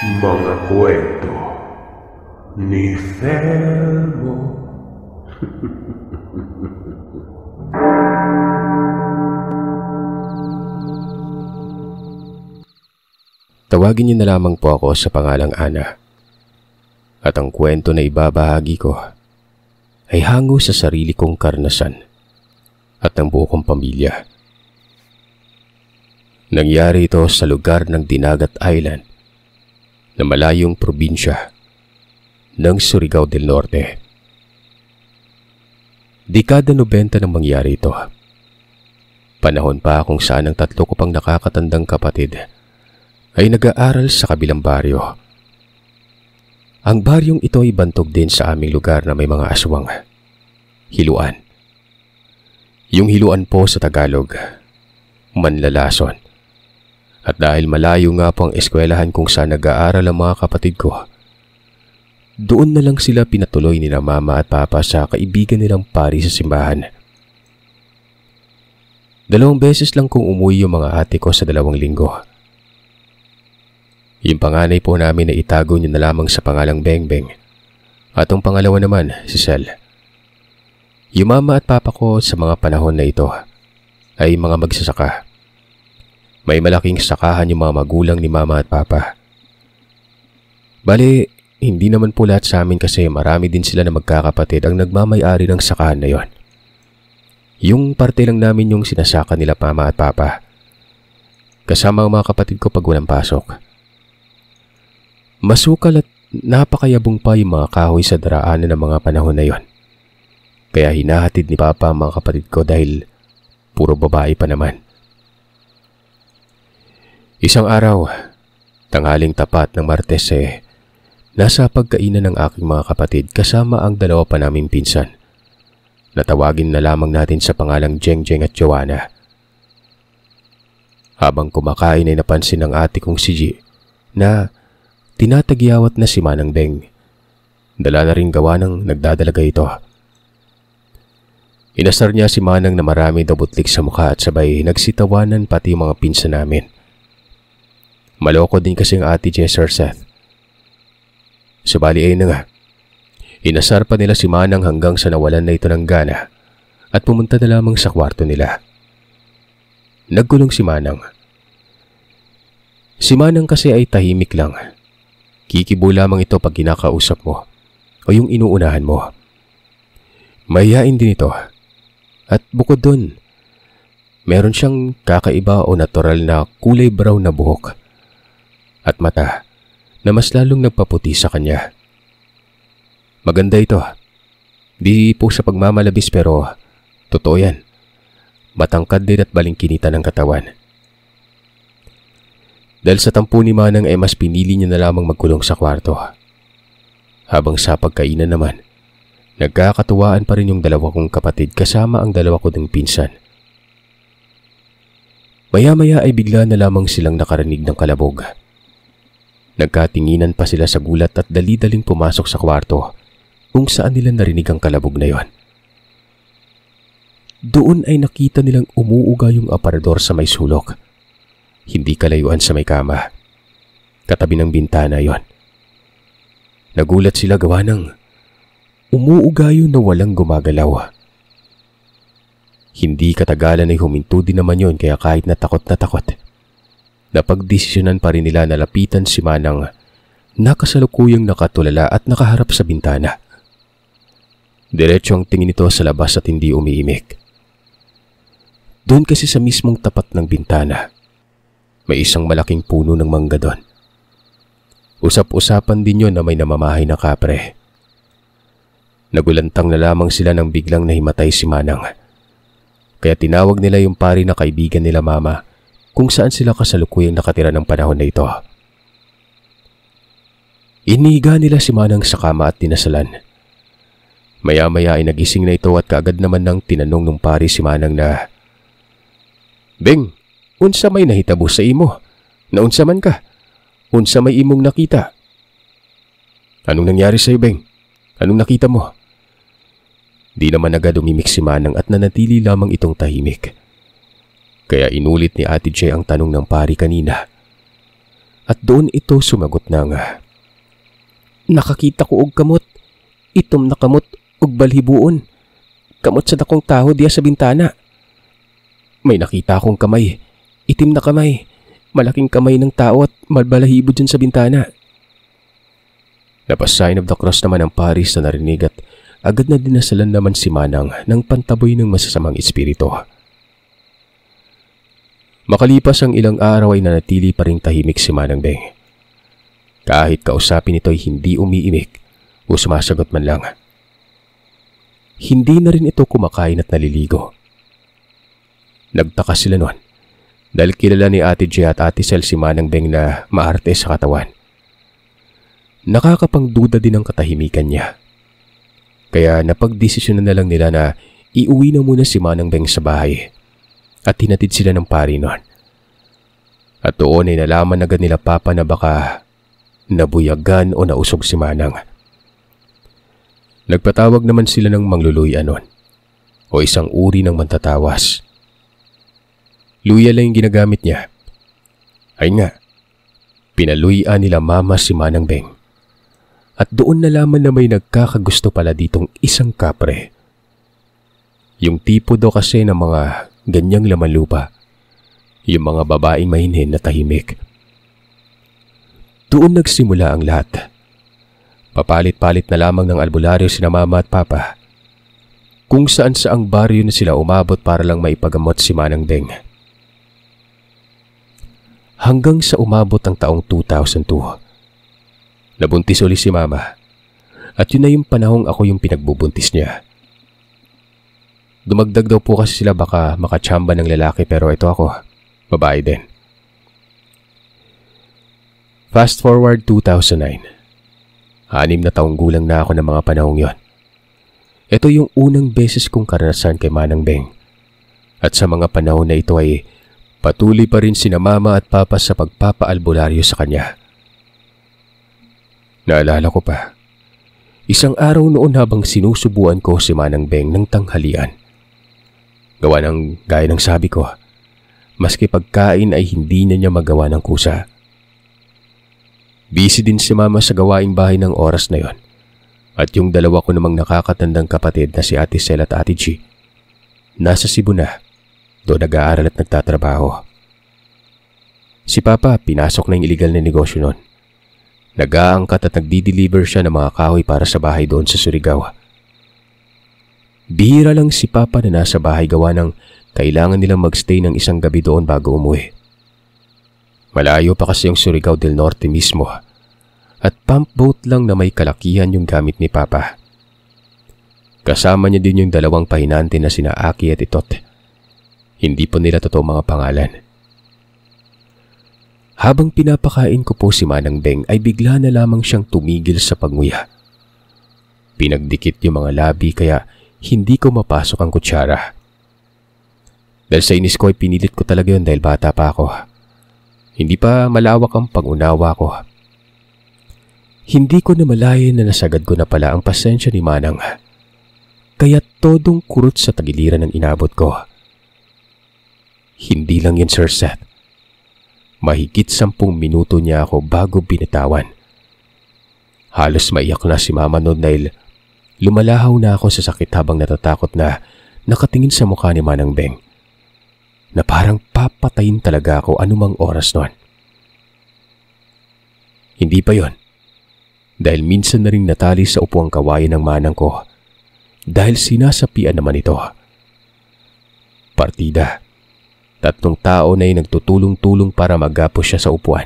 Mga kwento ni Felmo. Tawagin niyo na lamang po ako sa pangalang Ana. At ang kwento na ibabahagi ko ay hango sa sarili kong karanasan at ng buo kong pamilya. Nangyari ito sa lugar ng Dinagat Island na malayong probinsya ng Surigao del Norte. Dekada 90 nang mangyari ito. Panahon pa kung saan ang tatlo ko pang nakakatandang kapatid ay nag-aaral sa kabilang baryo. Ang baryong ito ay bantog din sa aming lugar na may mga aswang. Hiluan. Yung hiluan po sa Tagalog, manlalason. At dahil malayo nga po ang eskwelahan kung saan nag-aaral ang mga kapatid ko, doon na lang sila pinatuloy ni na mama at papa sa kaibigan nilang pari sa simbahan. 2 beses lang kung umuwi yung mga ate ko sa 2 linggo. Yung panganay po namin na itago niyo na lamang sa pangalang Bengbeng at ang pangalawa naman si Sel. Yung mama at papa ko sa mga panahon na ito ay mga magsasaka. May malaking sakahan yung mga magulang ni mama at papa. Bale, hindi naman po lahat sa amin kasi marami din sila na magkakapatid ang nagmamay-ari ng sakahan na yon. Yung parte lang namin yung sinasaka nila mama at papa. Kasama ang mga kapatid ko pag walang pasok. Masukal at napakayabong pa yung mga kahoy sa daraanan ng mga panahon na yon. Kaya hinahatid ni papa ang mga kapatid ko dahil puro babae pa naman. Isang araw, tanghaling tapat ng Martes nasa pagkainan ng aking mga kapatid kasama ang 2 pa naming pinsan. Natawagin na lamang natin sa pangalang Jengjeng at Joanna. Habang kumakain ay napansin ng ate kong si G na tinatagyawat na si Manang Beng. Dala na rin gawa ng nagdadalaga ito. Inasar niya si Manang na marami daw butlik sa mukha at sabay nagsitawanan pati yung mga pinsan namin. Maloko din kasi ang ate Sir Seth. Subali ay na nga. Inasar pa nila si Manang hanggang sa nawalan na ito ng gana at pumunta na lamang sa kwarto nila. Nagkulong si Manang. Si Manang kasi ay tahimik lang. Kikibo lamang ito pag kinakausap mo o yung inuunahan mo. Mahihain din ito. At bukod dun, meron siyang kakaiba o natural na kulay brown na buhok at mata na mas lalong nagpaputi sa kanya. Maganda ito. Di po sa pagmamalabis pero totoo yan. Matangkad din at balingkinita ng katawan. Dahil sa tampo ni Manang ay mas pinili niya na lamang magkulong sa kwarto. Habang sa pagkainan naman, nagkakatuwaan pa rin yung 2 kong kapatid kasama ang 2 ko ding pinsan. Maya-maya ay bigla na lamang silang nakarinig ng kalabog. Nagkatinginan pa sila sa gulat at dali-daling pumasok sa kwarto kung saan nila narinig ang kalabog na yon. Doon ay nakita nilang umuuga yung aparador sa may sulok. Hindi kalayuan sa may kama. Katabi ng bintana yon. Nagulat sila gawa ng umuuga yun na walang gumagalaw. Hindi katagalan ay huminto din naman yon kaya kahit natakot napagdesisyonan pa rin nila na lapitan si Manang na kasalukuyang nakatulala at nakaharap sa bintana. Diretso ang tingin nito sa labas at hindi umiimik. Doon kasi sa mismong tapat ng bintana, may isang malaking puno ng mangga doon. Usap-usapan din yon na may namamahay na kapre. Nagulantang na lamang sila nang biglang nahimatay si Manang. Kaya tinawag nila yung pari na kaibigan nila mama kung saan sila kasalukuyang nakatira ng panahon na ito. Inihiga nila si Manang sa kama at tinasalan. Maya-maya ay nagising na ito at kaagad naman nang tinanong ng pari si Manang na, "Beng, unsa may nahitabo sa imo? Naunsa man ka? Unsa may imong nakita?" "Anong nangyari sa iyo, Beng? Anong nakita mo?" Di naman agad umimik si Manang at nanatili lamang itong tahimik. Kaya inulit ni Ate Che ang tanong ng pari kanina. at doon ito sumagot ng, "Nakakita ko og kamot, itom na kamot og balhibuon. Kamot sa dakong taho diya sa bintana. May nakita akong kamay, itim na kamay, malaking kamay ng tao at malbalahibo dyan sa bintana." Napag-sign of the cross naman ang Paris na narinig at agad na dinasalan naman si Manang ng pantaboy ng masasamang espiritu. Makalipas ang ilang araw ay nanatili pa ring tahimik si Manang Beng. Kahit kausapin ito ay hindi umiimik o sumasagot man lang. Hindi na rin ito kumakain at naliligo. Nagtaka sila noon dahil kilala ni Ate G at Ate Sel si Manang Beng na maarte sa katawan. Nakakapangduda din ang katahimikan niya. Kaya napagdesisyonan na lang nila na iuwi na muna si Manang Beng sa bahay at hinatid sila ng pari noon. At doon ay nalaman agad nila Papa na baka nabuyagan o nausog si Manang. Nagpatawag naman sila ng mangluluya noon o isang uri ng mantatawas. Luya lang yung ginagamit niya. Ay nga, pinaluyan nila Mama si Manang Beng. At doon nalaman na may nagkakagusto pala ditong isang kapre. Yung tipo daw kasi ng mga ganyang laman lupa. Yung mga babaeng mahinhin na tahimik. Doon nagsimula ang lahat. Papalit-palit na lamang ng albularyo sina Mama at Papa. Kung saan-saang baryo na sila umabot para lang maipagamot si Manang Beng. Hanggang sa umabot ang taong 2002. Nabuntis uli si Mama at yun na yung panahong ako yung pinagbubuntis niya. Dumagdag daw po kasi sila baka makatsamba ng lalaki pero ito ako, babae din. Fast forward 2009. 6 na taong gulang na ako ng mga panahong yon. Ito yung unang beses kong karanasan kay Manang Beng. At sa mga panahon na ito ay patuloy pa rin sina Mama at Papa sa pagpapaalbularyo sa kanya. Naalala ko pa, isang araw noon habang sinusubuan ko si Manang Beng ng tanghalian. Gawa ng gaya ng sabi ko, maski pagkain ay hindi na niya magawa ng kusa. Busy din si Mama sa gawaing bahay ng oras na yon. At yung dalawa ko namang nakakatandang kapatid na si Ate Sel at Ate G, nasa Cebu na, doon nag-aaral at nagtatrabaho. Si Papa pinasok na yung illegal na negosyo noon. Nag-aangkat at nagdi-deliver siya ng mga kahoy para sa bahay doon sa Surigao. Bihira lang si Papa na nasa bahay gawa ng kailangan nilang magstay ng isang gabi doon bago umuwi. Malayo pa kasi yung Surigao del Norte mismo at pump boat lang na may kalakihan yung gamit ni Papa. Kasama niya din yung 2 pahinante na sina Aki at Itot. Hindi po nila totoo mga pangalan. Habang pinapakain ko po si Manang Beng ay bigla na lamang siyang tumigil sa pagnguya. Pinagdikit yung mga labi kaya hindi ko mapasok ang kutsara. Dahil sa inis ko ay pinilit ko talaga yun dahil bata pa ako. Hindi pa malawak ang pag-unawa ko. Hindi ko namalayan na nasagad ko na pala ang pasensya ni Manang. Kaya todong kurot sa tagiliran ng inabot ko. Hindi lang yun, Sir Seth. Mahigit 10 minuto niya ako bago binitawan. Halos maiyak na si Mama noon dahil lumalahaw na ako sa sakit habang natatakot na nakatingin sa mukha ni Manang Beng na parang papatayin talaga ako anumang oras noon. Hindi pa yon, dahil minsan na rin natali sa upuang kawayan ng manang ko dahil sinasapian naman ito. Partida. 3 tao na ay nagtutulong-tulong para magapos siya sa upuan.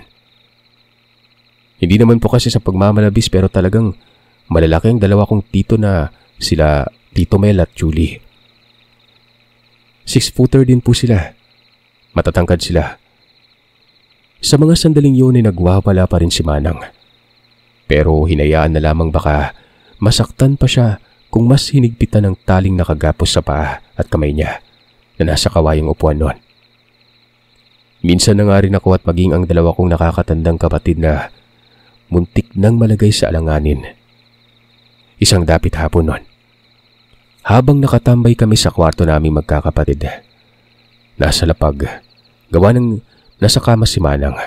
Hindi naman po kasi sa pagmamalabis pero talagang malalaki ang 2 kong tito na sila Tito Mel at Julie. 6-footer din po sila. Matatangkad sila. Sa mga sandaling yun ay nagwawala pa rin si Manang. Pero hinayaan na lamang baka masaktan pa siya kung mas hinigpitan ng taling nakagapos sa paa at kamay niya na nasa kawayang upuan noon. Minsan na nga rin ako at maging ang 2 kong nakakatandang kapatid na muntik nang malagay sa alanganin. Isang dapit hapon noon. Habang nakatambay kami sa kwarto naming magkakapatid, nasa lapag, gawa ng nasa kama si Manang.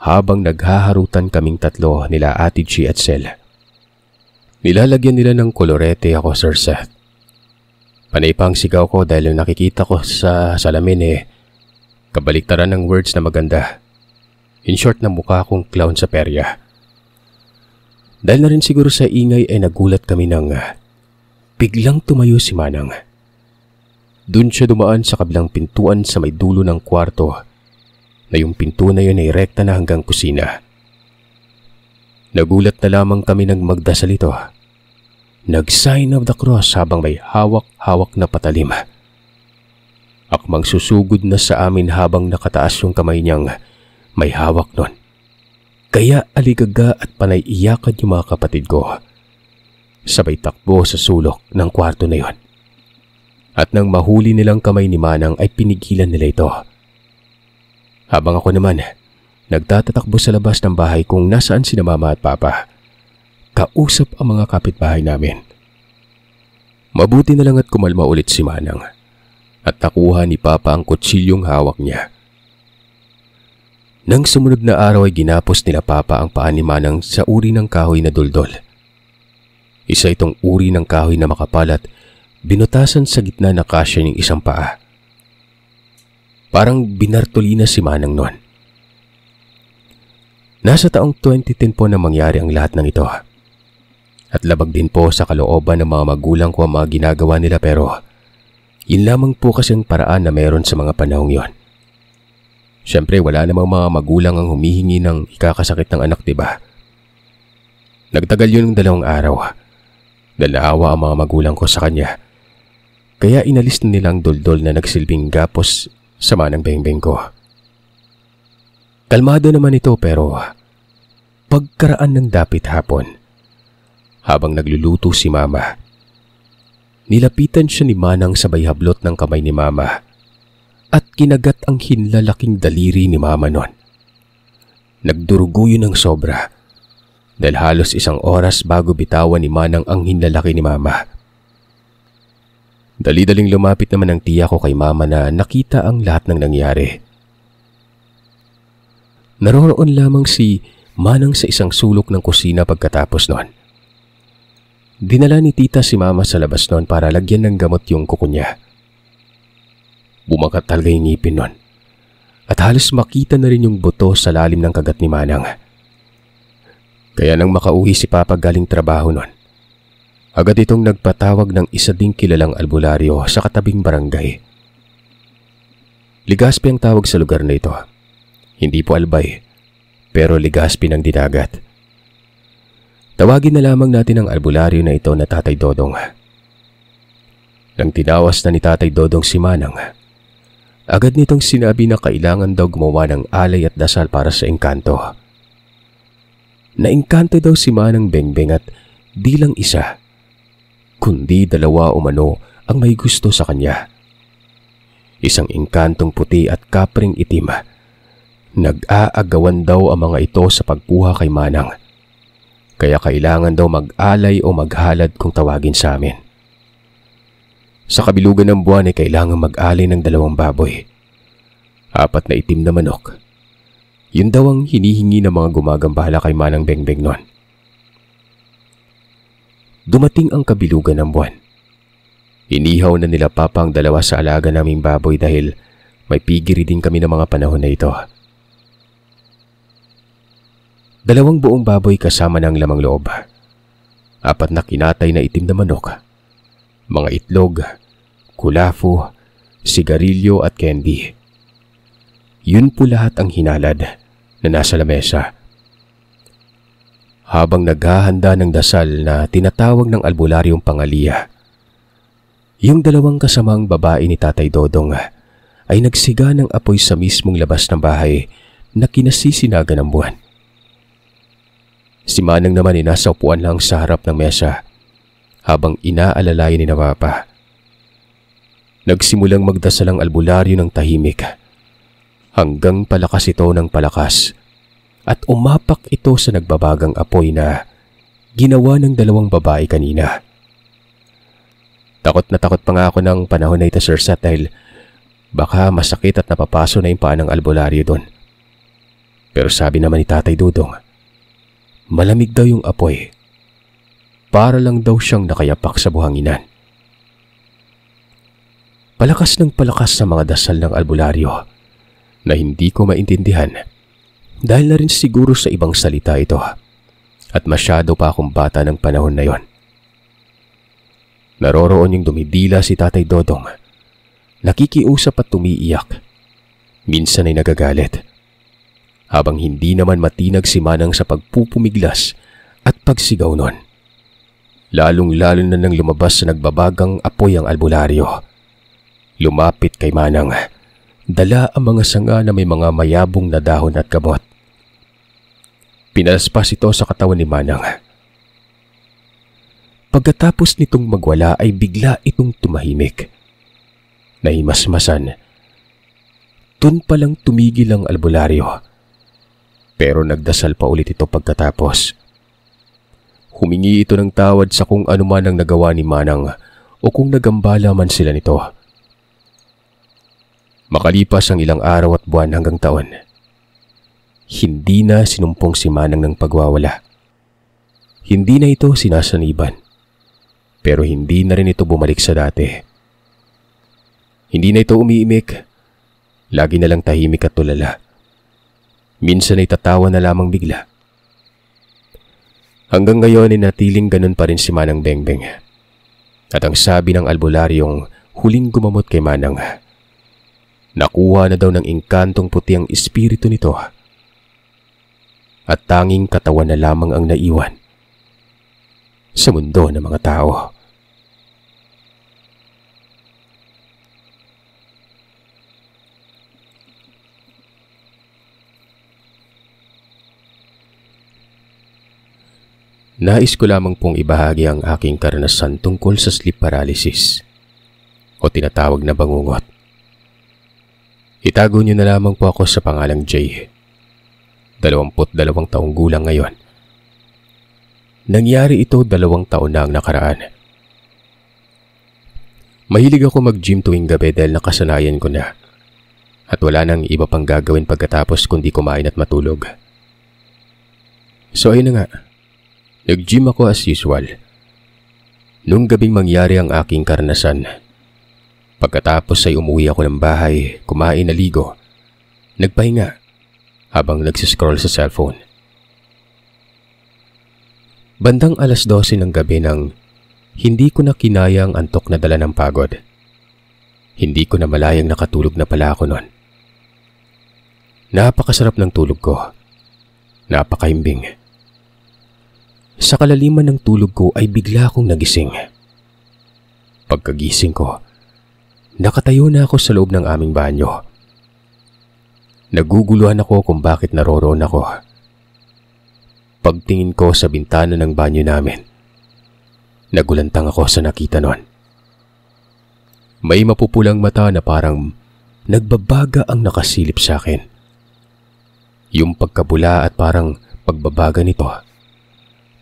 habang naghaharutan kaming tatlo nila Ate G at Sel. Nilalagyan nila ng kolorete ako, Sir Seth. Panay pang sigaw ko dahil nakikita ko sa salamin kabaliktaran ng words na maganda. In short, na mukha akong clown sa perya. Dahil na rin siguro sa ingay ay nagulat kami nang biglang tumayo si Manang. Doon siya dumaan sa kabilang pintuan sa may dulo ng kwarto na yung pinto na yun ay rekta na hanggang kusina. Nagulat na lamang kami nang magdasal ito. Nag-sign of the cross habang may hawak-hawak na patalim. Akmang susugod na sa amin habang nakataas yung kamay niyang may hawak nun. Kaya aligaga at panay iyakan yung mga kapatid ko. Sabay takbo sa sulok ng kwarto na yon. At nang mahuli nilang kamay ni Manang ay pinigilan nila ito. Habang ako naman, nagtatatakbo sa labas ng bahay kung nasaan sina Mama at Papa. Kausap ang mga kapitbahay namin. Mabuti na lang at kumalma ulit si Manang at nakuha ni Papa ang kutsilyong hawak niya. Nang sumunod na araw ay ginapos nila Papa ang paa ni Manang sa uri ng kahoy na duldol. Isa itong uri ng kahoy na makapal at binutasan sa gitna na kasya ng isang paa. Parang binartolina si Manang noon. Nasa taong 2010 po na mangyari ang lahat ng ito. At labag din po sa kalooban ng mga magulang ko ang mga ginagawa nila pero yun lamang po kasi ang paraan na meron sa mga panahong yon. Siyempre wala namang mga magulang ang humihingi ng ikakasakit ng anak, diba? Nagtagal yun ng 2 araw. Dahil naawa ang mga magulang ko sa kanya. Kaya inalis na nilang duldol na nagsilbing gapos sa Manang Bengbeng ko. Kalmado naman ito pero pagkaraan ng dapit hapon, habang nagluluto si Mama, nilapitan siya ni Manang sabay hablot ng kamay ni Mama at kinagat ang hinlalaking daliri ni Mama nun. Nagdurugo yun ng sobra dahil halos 1 oras bago bitawan ni Manang ang hinlalaki ni Mama. Dali-daling lumapit naman ang tiya ko kay Mama na nakita ang lahat ng nangyari. Naroroon lamang si Manang sa isang sulok ng kusina pagkatapos nun. Dinala ni tita si Mama sa labas nun para lagyan ng gamot yung kuko niya. Bumakat talaga yung ngipin nun at halos makita na rin yung buto sa lalim ng kagat ni Manang. Kaya nang makauwi si Papa galing trabaho nun, agad itong nagpatawag ng isa ding kilalang albularyo sa katabing barangay. Legazpi ang tawag sa lugar na ito. Hindi po Albay, pero Legazpi ng dinagat. Tawagin na lamang natin ang albularyo na ito na Tatay Dodong. Nang tinawas na ni Tatay Dodong si Manang, agad nitong sinabi na kailangan daw gumawa ng alay at dasal para sa engkanto. Naengkanto daw si Manang Bengbeng at di lang isa, kundi 2 umano ang may gusto sa kanya. Isang engkantong puti at kapring itim. Nag-aagawan daw ang mga ito sa pagkuha kay Manang. Kaya kailangan daw mag-alay o maghalad kung tawagin sa amin. Sa kabilugan ng buwan ay kailangan mag-alay ng 2 baboy. 4 na itim na manok. Yun daw ang hinihingi ng mga gumagambala kay Manang Bengbeng noon. Dumating ang kabilugan ng buwan. Inihaw na nila Papa ang 2 sa alaga naming baboy dahil may pigiri din kami ng mga panahon na ito. 2 buong baboy kasama ng lamang loob. 4 na kinatay na itim na manok. Mga itlog, kulafu, sigarilyo at candy. Yun po lahat ang hinalad na nasa lamesa. Habang naghahanda ng dasal na tinatawag ng albularyong Pangaliya, yung 2 kasamang babae ni Tatay Dodong ay nagsiga ng apoy sa mismong labas ng bahay na kinasisinaga ng buwan. Si Manang naman ay nasa upuan lang sa harap ng mesa habang inaalalayan ni Papa. Nagsimulang magdasal ang albularyo ng tahimik hanggang palakas ito ng palakas at umapak ito sa nagbabagang apoy na ginawa ng 2 babae kanina. Takot na takot pa nga ako ng panahon na ito, Sir Seth, dahil baka masakit at napapaso na yung paa ng albularyo doon. Pero sabi naman ni Tatay Dudong, malamig daw yung apoy. Para lang daw siyang nakayapak sa buhanginan. Palakas ng palakas sa mga dasal ng albularyo na hindi ko maintindihan dahil na rin siguro sa ibang salita ito at masyado pa akong bata ng panahon na yon. Naroroon yung dumidila si Tatay Dodong, nakikiusap at tumiiyak. Minsan ay nagagalit. Habang hindi naman matinag si Manang sa pagpupumiglas at pagsigaw nun. Lalong-lalo na nang lumabas sa nagbabagang apoy ang albularyo. Lumapit kay Manang, dala ang mga sanga na may mga mayabong na dahon at gamot. Pinalaspas ito sa katawan ni Manang. Pagkatapos nitong magwala ay bigla itong tumahimik. Nahimasmasan. Dun palang tumigil ang albularyo. Pero nagdasal pa ulit ito pagkatapos. Humingi ito ng tawad sa kung ano man ang nagawa ni Manang o kung nagambala man sila nito. Makalipas ang ilang araw at buwan hanggang taon, hindi na sinumpong si Manang ng pagwawala. Hindi na ito sinasaniban, pero hindi na rin ito bumalik sa dati. Hindi na ito umiimik, lagi na lang tahimik at tulala. Minsan ay tatawa na lamang bigla. Hanggang ngayon ay natiling ganun pa rin si Manang Bengbeng. At ang sabi ng albularyong huling gumamot kay Manang, nakuha na daw ng engkantong puti ang espiritu nito. At tanging katawan na lamang ang naiwan sa mundo ng mga tao. Nais ko lamang pong ibahagi ang aking karanasan tungkol sa sleep paralysis o tinatawag na bangungot. Itago niyo na lamang po ako sa pangalang Jay. 22 taong gulang ngayon. Nangyari ito 2 taon na ang nakaraan. Mahilig ako mag-gym tuwing gabi dahil nakasanayan ko na at wala nang iba pang gagawin pagkatapos kundi kumain at matulog. So ayun na nga. Nag-gym ako as usual. Nung gabing mangyari ang aking karanasan, pagkatapos ay umuwi ako ng bahay, kumain na ligo, nagpahinga habang nagsiscroll sa cellphone. Bandang 12:00 ng gabi nang hindi ko na kinaya ang antok na dala ng pagod. Hindi ko na malayang nakatulog na pala ako noon. Napakasarap ng tulog ko. Napakaimbing. Sa kalaliman ng tulog ko ay bigla akong nagising. Pagkagising ko, nakatayo na ako sa loob ng aming banyo. Naguguluhan ako kung bakit naroroon ako. Pagtingin ko sa bintana ng banyo namin, nagulantang ako sa nakita nun. May mapupulang mata na parang nagbabaga ang nakasilip sa akin. Yung pagkabula at parang pagbabaga nito,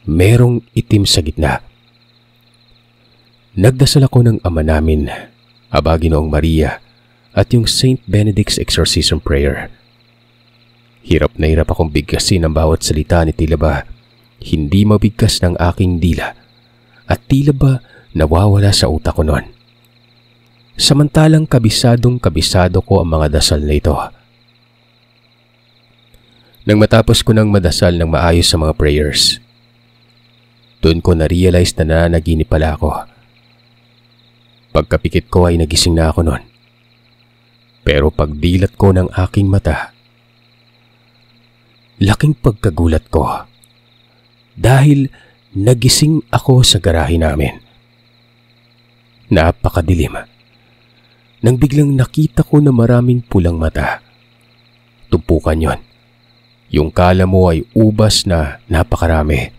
merong itim sa gitna. Nagdasal ako ng Ama Namin, Aba Ginoong Maria, at yung Saint Benedict's Exorcism Prayer. Hirap na hirap akong bigkasin ang bawat salita ni tila ba hindi mabigkas ng aking dila at tila ba nawawala sa utak ko noon. Samantalang kabisado ko ang mga dasal na ito. Nang matapos ko ng madasal ng maayos sa mga prayers, doon ko na-realize na nananaginip pala ako. Pagkapikit ko ay nagising na ako noon. Pero pagdilat ko ng aking mata, laking pagkagulat ko dahil nagising ako sa garahe namin. Napakadilim. Nang biglang nakita ko na maraming pulang mata. Tumpukan yon. Yung kala mo ay ubas na napakarami.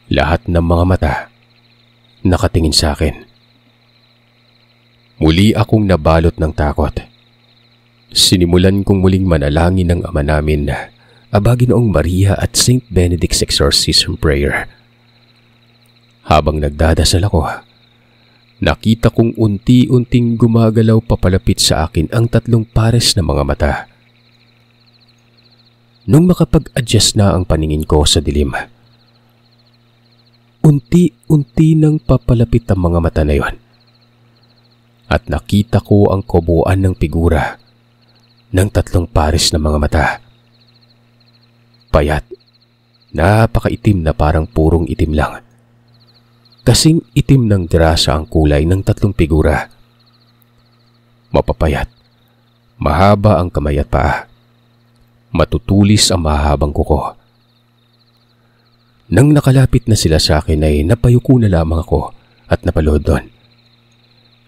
Lahat ng mga mata nakatingin sa akin. Muli akong nabalot ng takot. Sinimulan kong muling manalangin ng Ama Namin, Aba Ginoong Maria at Saint Benedict's Exorcism Prayer. Habang nagdadasal ako, nakita kong unti-unting gumagalaw papalapit sa akin ang 3 pares na mga mata. Nung makapag-adjust na ang paningin ko sa dilim, unti-unti nang papalapit ang mga mata na yon. At nakita ko ang kabuuan ng figura ng 3 pares na mga mata. Payat, napakaitim na parang purong itim lang. Kasing itim ng grasa ang kulay ng 3 figura. Mapapayat, mahaba ang kamay at paa. Matutulis ang mahabang kuko. Nang nakalapit na sila sa akin ay napayuko na lamang ako at napaluhod doon.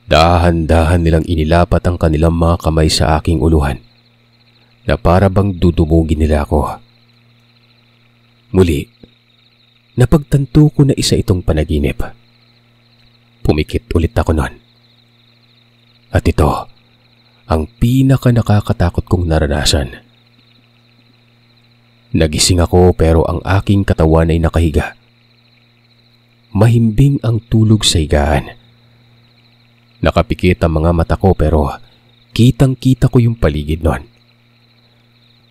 Dahan-dahan nilang inilapat ang kanilang mga kamay sa aking uluhan na para bang dudumugin nila ako. Muli, napagtanto ko na isa itong panaginip. Pumikit ulit ako noon. At ito, ang pinaka nakakatakot kong naranasan. Nagising ako pero ang aking katawan ay nakahiga. Mahimbing ang tulog sa higaan. Nakapikit ang mga mata ko pero kitang-kita ko yung paligid noon.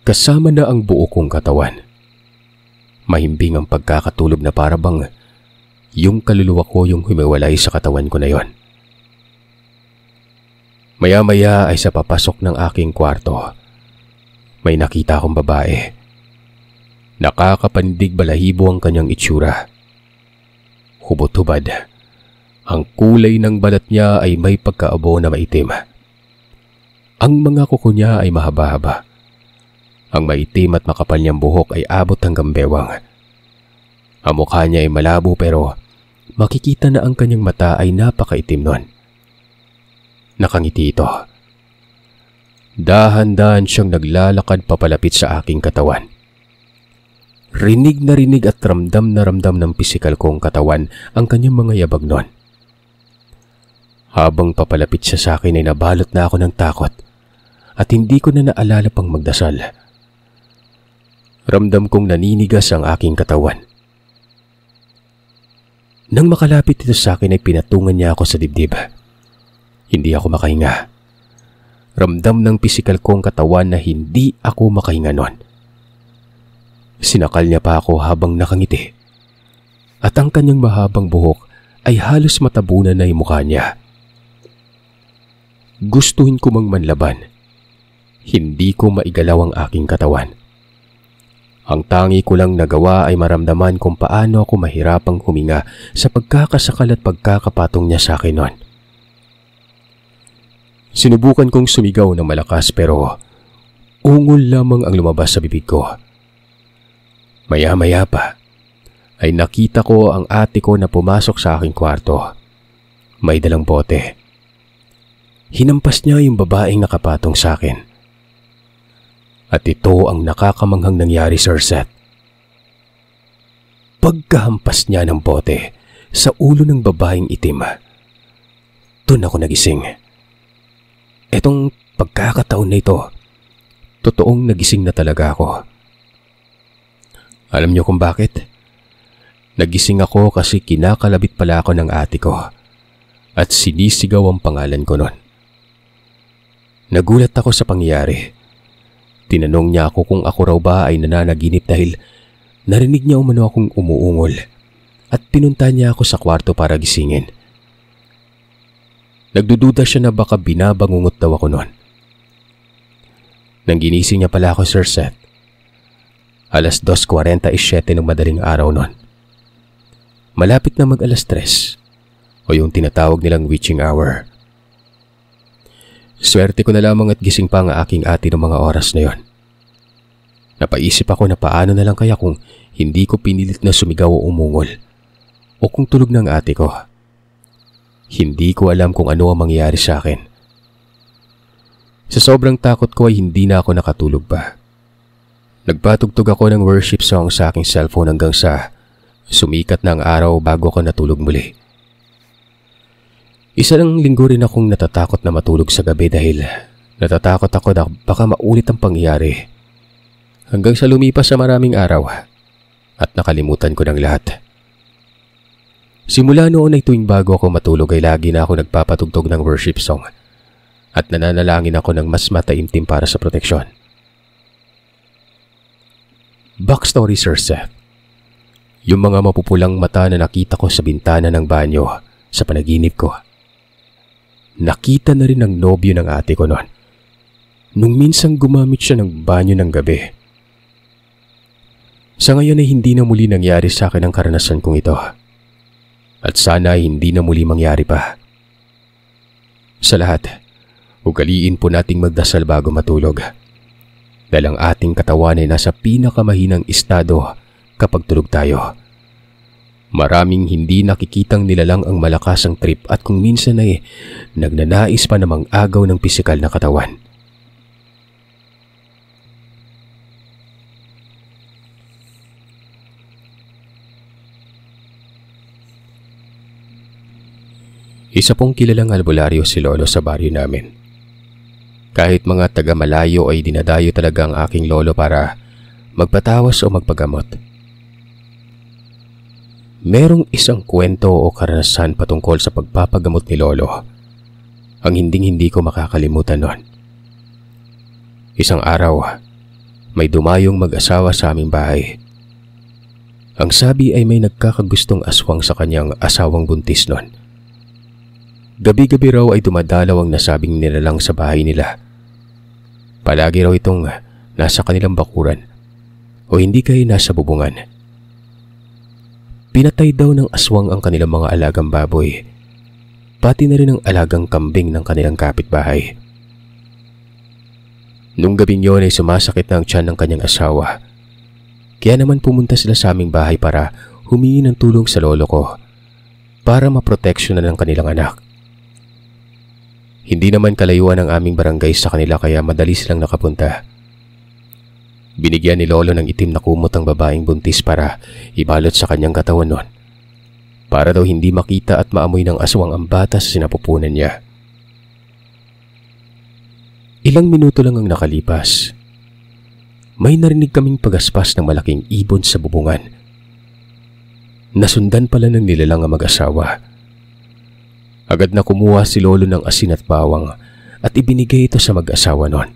Kasama na ang buo kong katawan. Mahimbing ang pagkakatulog na para bang yung kaluluwa ko yung humiwalay sa katawan ko na yon. Maya-maya ay sa papasok ng aking kwarto, may nakita akong babae. Nakakapandig balahibo ang kanyang itsura. Hubot-hubad. Ang kulay ng balat niya ay may pagkaabo na maitim. Ang mga kuko niya ay mahaba-haba. Ang maitim at makapal niyang buhok ay abot hanggang bewang. Ang mukha niya ay malabo pero makikita na ang kanyang mata ay napakaitim nun. Nakangiti ito. Dahan-dahan siyang naglalakad papalapit sa aking katawan. Rinig na rinig at ramdam na ramdam ng pisikal kong katawan ang kanyang mga yabag nun. Habang papalapit siya sa akin ay nabalot na ako ng takot at hindi ko na naalala pang magdasal. Ramdam kong naninigas ang aking katawan. Nang makalapit ito sa akin ay pinatungan niya ako sa dibdib. Hindi ako makahinga. Ramdam ng pisikal kong katawan na hindi ako makahinga nun. Sinakal niya pa ako habang nakangiti. At ang kanyang mahabang buhok ay halos matabunan na yung mukha niya. Gustuhin ko mang manlaban. Hindi ko maigalaw ang aking katawan. Ang tangi ko lang nagawa ay maramdaman kung paano ako mahirapang huminga sa pagkakasakal at pagkakapatong niya sa akin noon. Sinubukan kong sumigaw ng malakas pero ungol lamang ang lumabas sa bibig ko. Maya-maya pa ay nakita ko ang ate ko na pumasok sa aking kwarto. May dalang bote. Hinampas niya yung babaeng nakapatong sa akin. At ito ang nakakamanghang nangyari, Sir Seth. Pagkahampas niya ng bote sa ulo ng babaeng itim, doon ako nagising. Etong pagkakataon na ito, totoong nagising na talaga ako. Alam niyo kung bakit? Nagising ako kasi kinakalabit pala ako ng ate ko at sinisigaw ang pangalan ko nun. Nagulat ako sa pangyayari. Tinanong niya ako kung ako raw ba ay nananaginip dahil narinig niya umano akong umuungol at pinunta niya ako sa kwarto para gisingin. Nagdududa siya na baka binabangungot daw ako nun. Nang ginising niya pala ako, Sir Seth, 2:47 ng madaling araw nun. Malapit na mag 3:00 o yung tinatawag nilang witching hour. Swerte ko na lamang at gising pa ang aking ate ng mga oras na yon. Napaisip ako na paano na lang kaya kung hindi ko pinilit na sumigaw o umungol o kung tulog ng ate ko. Hindi ko alam kung ano ang mangyayari sa akin. Sa sobrang takot ko ay hindi na ako nakatulog pa. Nagpatugtog ako ng worship song sa aking cellphone hanggang sa sumikat na ang araw bago ako natulog muli. Isa ng linggo rin akong natatakot na matulog sa gabi dahil natatakot ako na baka maulit ang pangyayari. Hanggang sa lumipas sa maraming araw at nakalimutan ko ng lahat. Simula noon ay tuwing bago ako matulog ay lagi na ako nagpapatugtog ng worship song at nananalangin ako ng mas mataimtim para sa proteksyon. Backstory, Sir Seth. Yung mga mapupulang mata na nakita ko sa bintana ng banyo sa panaginip ko. Nakita na rin ng nobyo ng ate ko noon. Nung minsang gumamit siya ng banyo ng gabi. Sa ngayon ay hindi na muli nangyari sa akin ang karanasan kong ito. At sana ay hindi na muli mangyari pa. Sa lahat, ugaliin po nating magdasal bago matulog. Dahil ang ating katawan ay nasa pinakamahinang estado kapag tulog tayo. Maraming hindi nakikitang nilalang ang malakasang trip at kung minsan ay nagnanais pa namang agaw ng pisikal na katawan. Isa pong kilalang albularyo si Lolo sa baryo namin. Kahit mga taga-malayo ay dinadayo talaga ang aking lolo para magpatawas o magpagamot. Merong isang kwento o karanasan patungkol sa pagpapagamot ni Lolo ang hinding-hindi ko makakalimutan noon. Isang araw, may dumayong mag-asawa sa aming bahay. Ang sabi ay may nagkakagustong aswang sa kanyang asawang buntis noon. Gabi-gabi raw ay dumadalaw ang nasabing nilalang sa bahay nila. Palagi raw itong nasa kanilang bakuran o hindi kaya nasa bubungan. Pinatay daw ng aswang ang kanilang mga alagang baboy, pati na rin ang alagang kambing ng kanilang kapitbahay. Nung gabing yun ay sumasakit na ang tiyan ng kanyang asawa. Kaya naman pumunta sila sa aming bahay para humingi ng tulong sa lolo ko para maproteksyonan ng kanilang anak. Hindi naman kalayuan ang aming barangay sa kanila kaya madali silang nakapunta. Binigyan ni Lolo ng itim na kumot ang babaeng buntis para ibalot sa kanyang katawan noon. Para daw hindi makita at maamoy ng aswang ang bata sa sinapupunan niya. Ilang minuto lang ang nakalipas. May narinig kaming pagaspas ng malaking ibon sa bubungan. Nasundan pala ng nilalang ang mag-asawa. Agad na kumuha si Lolo ng asin at bawang at ibinigay ito sa mag-asawa noon.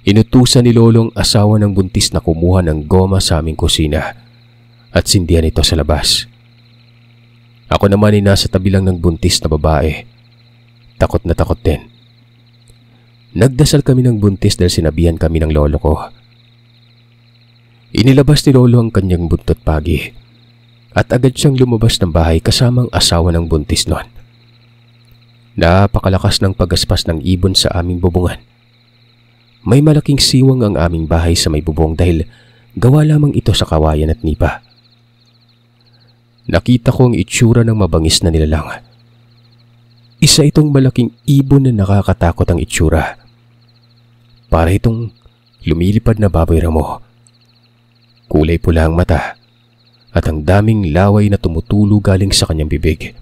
Inutusan ni Lolo ang asawa ng buntis na kumuha ng goma sa aming kusina at sindihan ito sa labas. Ako naman ay nasa tabi lang ng buntis na babae. Takot na takot din. Nagdasal kami ng buntis dahil sinabihan kami ng lolo ko. Inilabas ni Lolo ang kanyang buntot pagi. At agad siyang lumabas ng bahay kasamang asawa ng buntis noon. Napakalakas ng pagaspas ng ibon sa aming bubungan. May malaking siwang ang aming bahay sa may bubong dahil gawa lamang ito sa kawayan at nipa. Nakita ko ang itsura ng mabangis na nilalang. Isa itong malaking ibon na nakakatakot ang itsura. Para itong lumilipad na baboy ramo. Kulay pula ang mata. At ang daming laway na tumutulo galing sa kanyang bibig.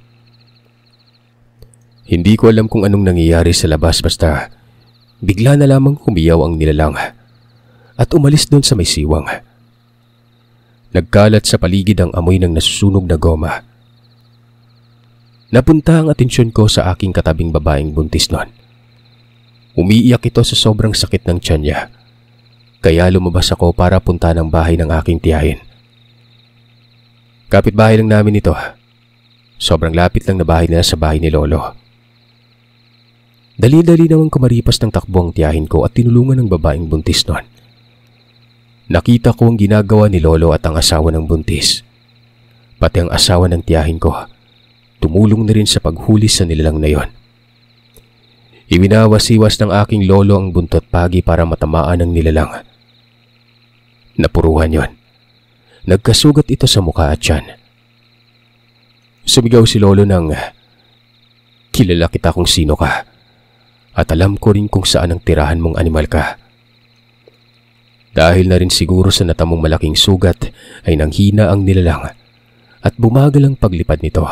Hindi ko alam kung anong nangyayari sa labas basta bigla na lamang humiyaw ang nilalang at umalis doon sa may siwang. Nagkalat sa paligid ang amoy ng nasusunog na goma. Napunta ang atensyon ko sa aking katabing babaeng buntis noon. Umiiyak ito sa sobrang sakit ng tiyan niya. Kaya lumabas ako para punta ng bahay ng aking tiyahin. Kapitbahay lang namin ito. Sobrang lapit lang na bahay nila sa bahay ni Lolo. Dali-dali namang kumaripas ng takbo ang tiyahin ko at tinulungan ng babaeng buntis noon. Nakita ko ang ginagawa ni Lolo at ang asawa ng buntis. Pati ang asawa ng tiyahin ko. Tumulong na rin sa paghuli sa nilalang na yon. Iwinawasiwas ng aking lolo ang buntot pagi para matamaan ng nilalang. Napuruhan yon. Nagkasugat ito sa mukha at tiyan. Sumigaw si Lolo ng, "Kilala kita kung sino ka. At alam ko rin kung saan ang tirahan mong animal ka." Dahil na rin siguro sa natamong malaking sugat ay nanghina ang nilalang at bumagal ang paglipad nito.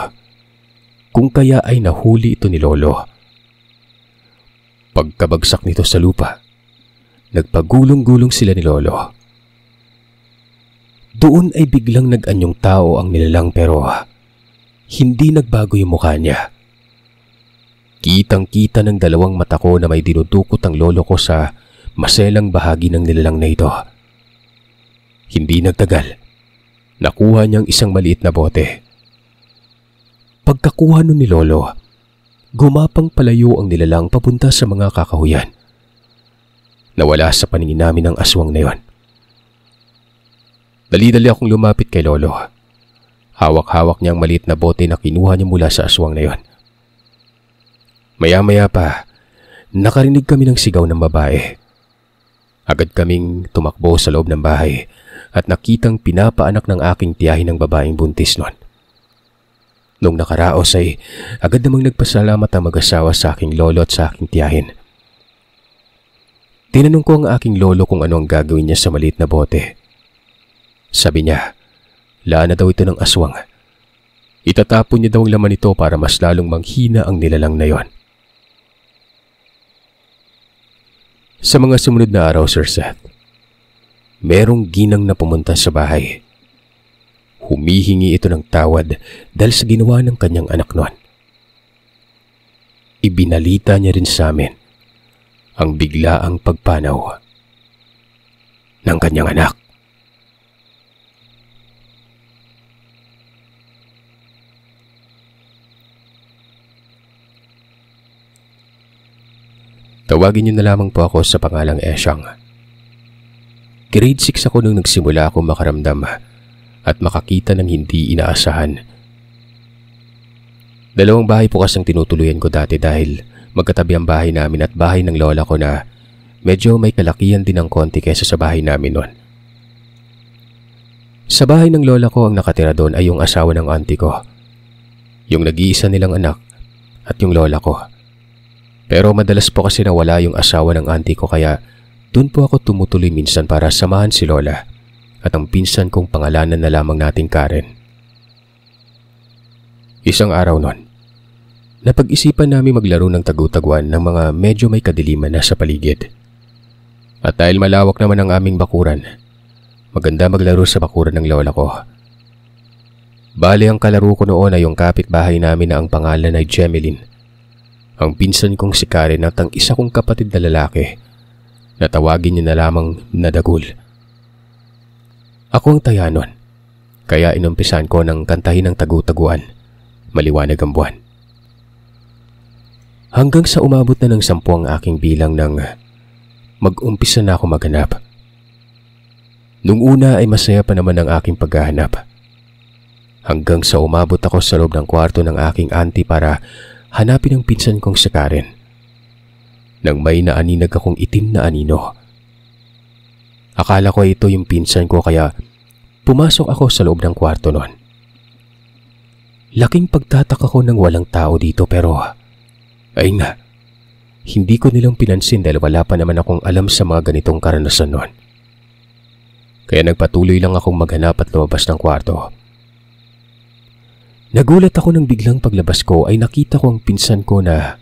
Kung kaya ay nahuli ito ni Lolo. Pagkabagsak nito sa lupa, nagpagulong-gulong sila ni Lolo. Doon ay biglang nag-anyong tao ang nilalang pero hindi nagbago yung mukha niya. Kitang-kita ng dalawang mata ko na may dinudukot ang lolo ko sa maselang bahagi ng nilalang na ito. Hindi nagtagal, nakuha niyang isang maliit na bote. Pagkakuha nun ni Lolo, gumapang palayo ang nilalang papunta sa mga kakahuyan. Nawala sa paningin namin ang aswang na yon. Dali-dali akong lumapit kay Lolo. Hawak-hawak niya ang maliit na bote na kinuha niya mula sa aswang na yon. Maya-maya pa, nakarinig kami ng sigaw ng babae. Agad kaming tumakbo sa loob ng bahay at nakitang pinapaanak ng aking tiyahin ng babaeng buntis nun. Nung nakaraos ay agad namang nagpasalamat ang mag-asawa sa aking lolo at sa aking tiyahin. Tinanong ko ang aking lolo kung ano ang gagawin niya sa maliit na bote. Sabi niya, laan na daw ito ng aswang. Itatapon niya daw ang laman nito para mas lalong manghina ang nilalang na yon. Sa mga sumunod na araw, Sir Seth, merong ginang na pumunta sa bahay. Humihingi ito ng tawad dahil sa ginawa ng kanyang anak noon. Ibinalita niya rin sa amin ang biglaang pagpanaw ng kanyang anak. Tawagin niyo na lamang po ako sa pangalang Esyang. Grade 6 ako nung nagsimula akong makaramdam at makakita ng hindi inaasahan. Dalawang bahay po kasang tinutuluyan ko dati dahil magkatabi ang bahay namin at bahay ng lola ko na medyo may kalakihan din ng konti kaysa sa bahay namin noon. Sa bahay ng lola ko ang nakatira doon ay yung asawa ng auntie ko, yung nag-iisa nilang anak at yung lola ko. Pero madalas po kasi nawala yung asawa ng auntie ko kaya doon po ako tumutuloy minsan para samahan si lola at ang pinsan kong pangalanan na lamang nating Karen. Isang araw nun, napag-isipan namin maglaro ng tagutaguan ng mga medyo may kadiliman na sa paligid. At dahil malawak naman ang aming bakuran, maganda maglaro sa bakuran ng lola ko. Bale ang kalaro ko noon ay yung kapitbahay namin na ang pangalan ay Jemeline. Ang pinsan kong si Karen at ang isa kong kapatid na lalaki na tawagin niya na lamang na Dagul. Ako ang taya nun, kaya inumpisan ko ng kantahin ng tagutaguan, maliwanag ang buwan. Hanggang sa umabot na ng 10 ang aking bilang nang mag-umpisa na ako maghanap. Nung una ay masaya pa naman ang aking paghahanap. Hanggang sa umabot ako sa loob ng kwarto ng aking auntie para hanapin ang pinsan kong si Karen. Nang may naaninag akong itim na anino. Akala ko ito yung pinsan ko kaya pumasok ako sa loob ng kwarto noon. Laking pagtataka ko nang walang tao dito pero ay nga, hindi ko nilang pinansin dahil wala pa naman akong alam sa mga ganitong karanasan noon. Kaya nagpatuloy lang akong maghanap at lumabas ng kwarto. Nagulat ako nang biglang paglabas ko ay nakita ko ang pinsan ko na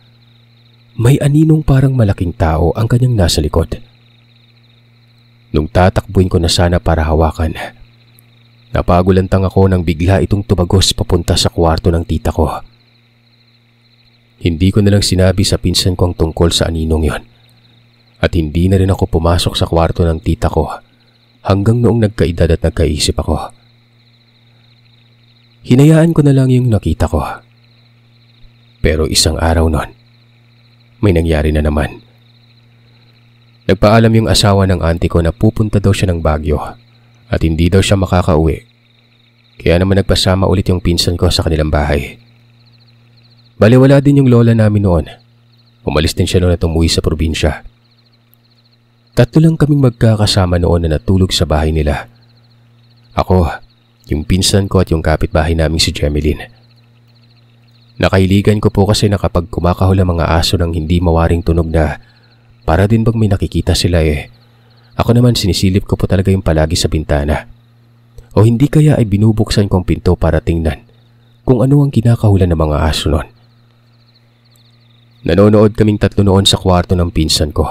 may aninong parang malaking tao ang kanyang nasa likod. Nung tatakbuhin ko na sana para hawakan, napagulantang ako nang bigla itong tumagos papunta sa kwarto ng tita ko. Hindi ko nalang sinabi sa pinsan ko ang tungkol sa aninong yon. At hindi na rin ako pumasok sa kwarto ng tita ko hanggang noong nagkaedad at nagkaisip ako. Hinayaan ko na lang yung nakita ko. Pero isang araw nun, may nangyari na naman. Nagpaalam yung asawa ng auntie ko na pupunta daw siya ng Baguio at hindi daw siya makakauwi. Kaya naman nagpasama ulit yung pinsan ko sa kanilang bahay. Baliwala din yung lola namin noon. Umalis din siya noon at umuwi sa probinsya. 3 lang kaming magkakasama noon na natulog sa bahay nila. Ako, yung pinsan ko at yung kapitbahay naming si Jemeline. Nakahiligan ko po kasi na kapag kumakahol ang mga aso ng hindi mawaring tunog na para din bang may nakikita sila ako naman sinisilip ko po talaga yung palagi sa bintana. O hindi kaya ay binubuksan kong pinto para tingnan kung ano ang kinakahulan ng mga aso noon. Nanonood kaming 3 noon sa kwarto ng pinsan ko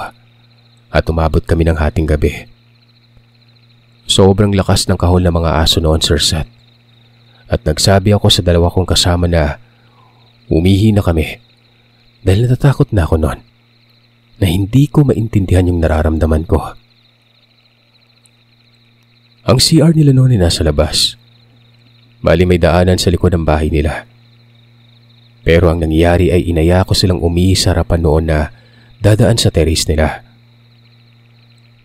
at umabot kami ng hating gabi. Sobrang lakas ng kahol ng mga aso noon, Sir Seth. At nagsabi ako sa 2 kong kasama na umihi na kami dahil natatakot na ako noon na hindi ko maintindihan yung nararamdaman ko. Ang CR nila noon ay nasa labas. Bali may daanan sa likod ng bahay nila. Pero ang nangyari ay inaya ko silang umihi sa harapan noon na dadaan sa terrace nila.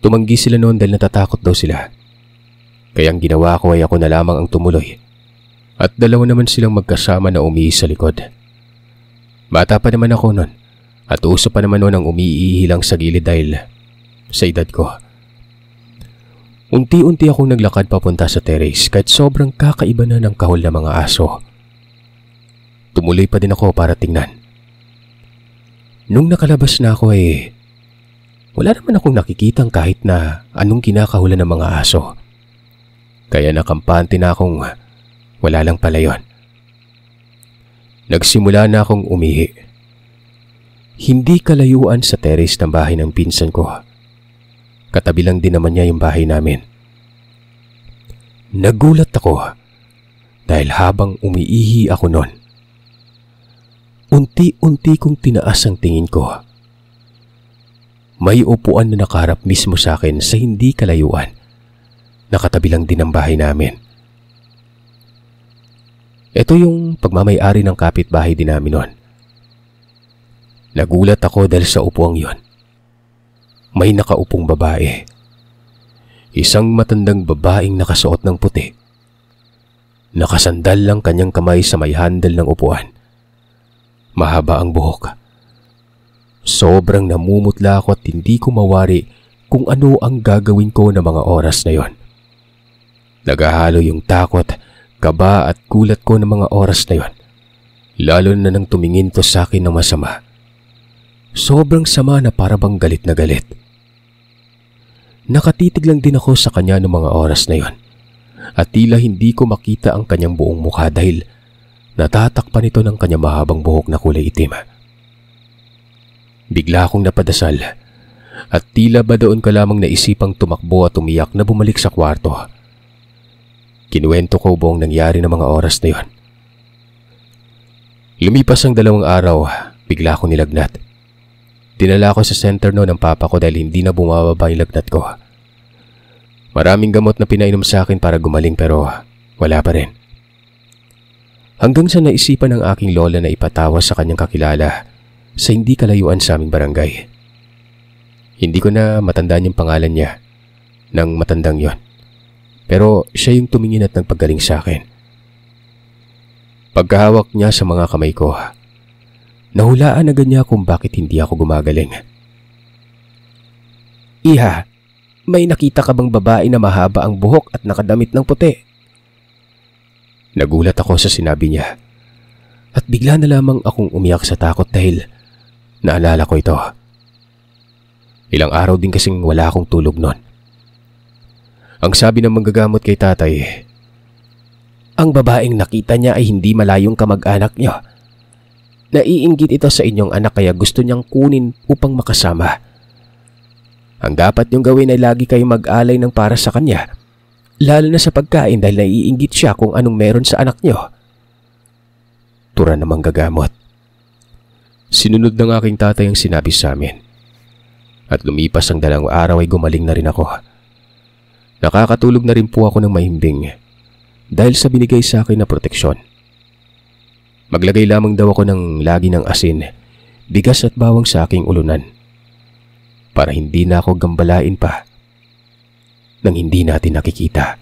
Tumanggi sila noon dahil natatakot daw sila. Kaya ang ginawa ko ay ako na lamang ang tumuloy. At dalawa naman silang magkasama na umihi sa likod. Bata pa naman ako noon at uso pa naman noon ang umiihi lang sa gilid dahil sa edad ko. Unti-unti akong naglakad papunta sa terrace kahit sobrang kakaiba na ng kahol ng mga aso. Tumuloy pa din ako para tingnan. Nung nakalabas na ako wala naman akong nakikitang kahit na anong kinakahulan ng mga aso. Kaya nakampante na akong wala lang pala yon. Nagsimula na akong umihi. Hindi kalayuan sa terrace ng bahay ng pinsan ko. Katabi lang din naman niya yung bahay namin. Nagulat ako dahil habang umiihi ako noon, unti-unti kong tinaas ang tingin ko. May upuan na nakaharap mismo sa akin sa hindi kalayuan. Nakatabi lang din ang bahay namin. Ito yung pagmamay-ari ng kapitbahay din namin noon. Nagulat ako dahil sa upuang yon. May nakaupong babae. Isang matandang babaeng nakasuot ng puti. Nakasandal lang kanyang kamay sa may handle ng upuan. Mahaba ang buhok. Sobrang namumutla ako at hindi ko mawari kung ano ang gagawin ko ng mga oras na yon. Nagahalo yung takot, kaba at gulat ko ng mga oras na yon. Lalo na nang tumingin to sa akin ng masama. Sobrang sama na para bang galit na galit. Nakatitig lang din ako sa kanya ng mga oras na yon. At tila hindi ko makita ang kanyang buong mukha dahil natatakpan ito ng kanyang mahabang buhok na kulay itim. Bigla akong napadasal at tila ba doon ka lamang naisipang tumakbo at umiyak na bumalik sa kwarto. Kinuwento ko buong nangyari ng mga oras na yon. Lumipas ang 2 araw, bigla akong nilagnat. Dinala ko sa center noon ng papa ko dahil hindi na bumababa yung lagnat ko. Maraming gamot na pinainom sa akin para gumaling pero wala pa rin. Hanggang sa naisipan ng aking lola na ipatawas sa kanyang kakilala sa hindi kalayuan sa aming barangay. Hindi ko na matandaan yung pangalan niya ng matandang yon. Pero siya yung tumingin at nagpagaling sa akin. Pagkahawak niya sa mga kamay ko, nahulaan agad niya kung bakit hindi ako gumagaling. Iha, may nakita ka bang babae na mahaba ang buhok at nakadamit ng puti? Nagulat ako sa sinabi niya. At bigla na lamang akong umiyak sa takot dahil naalala ko ito. Ilang araw din kasing wala akong tulog noon. Ang sabi ng manggagamot kay tatay, ang babaeng nakita niya ay hindi malayong kamag-anak niyo. Naiinggit ito sa inyong anak kaya gusto niyang kunin upang makasama. Ang dapat niyong gawin ay lagi kayong mag-alay ng para sa kanya, lalo na sa pagkain dahil naiinggit siya kung anong meron sa anak niyo. Tura na manggagamot. Sinunod ng aking tatay ang sinabi sa amin. At lumipas ang 2 araw ay gumaling na rin ako. Nakakatulog na rin po ako ng mahimbing dahil sa binigay sa akin na proteksyon. Maglagay lamang daw ako ng lagi ng asin, bigas at bawang sa aking ulunan para hindi na ako gambalain pa nang hindi natin nakikita.